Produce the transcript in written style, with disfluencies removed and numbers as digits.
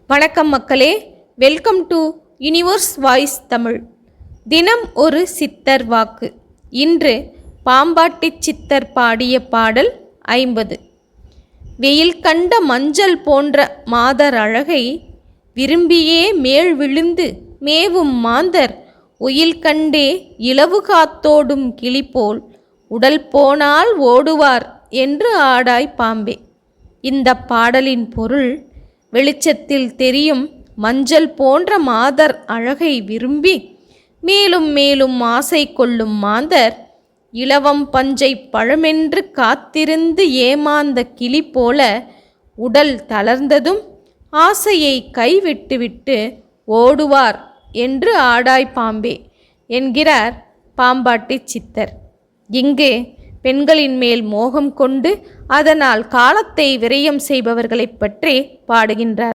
வணக்கம் மக்களே, welcome to universe voice Tamil. தினம் ஒரு சித்தர் வாக்கு. இன்று பாம்பாட்டி சித்தர் பாடிய பாடல் 50. வெயில் கண்ட மஞ்சள் போன்ற மாதர் அழகை விரும்பியே மேல் விழுந்து மேவும் மாந்தர் உயில் கண்டே இலவு காத்தோடும் கிளிபோல் உடல் போனால் ஓடுவார் என்று ஆடாய் பாம்பே. இந்த பாடலின் பொருள், வெளிச்சத்தில் தெரியும் மஞ்சள் போன்ற மாதர் அழகை விரும்பி மேலும் மேலும் ஆசை கொள்ளும் மாந்தர் இலவம் பஞ்சை பழமென்று காத்திருந்து ஏமாந்த கிளி போல உடல் தளர்ந்ததும் ஆசையை கைவிட்டுவிட்டு ஓடுவார் என்று ஆடாய் பாம்பே என்கிறார் பாம்பாட்டி சித்தர். இங்கு பெண்களின் மேல் மோகம் கொண்டு அதனால் காலத்தை விரயம் செய்பவர்களைப் பற்றி பாடுகின்றார்.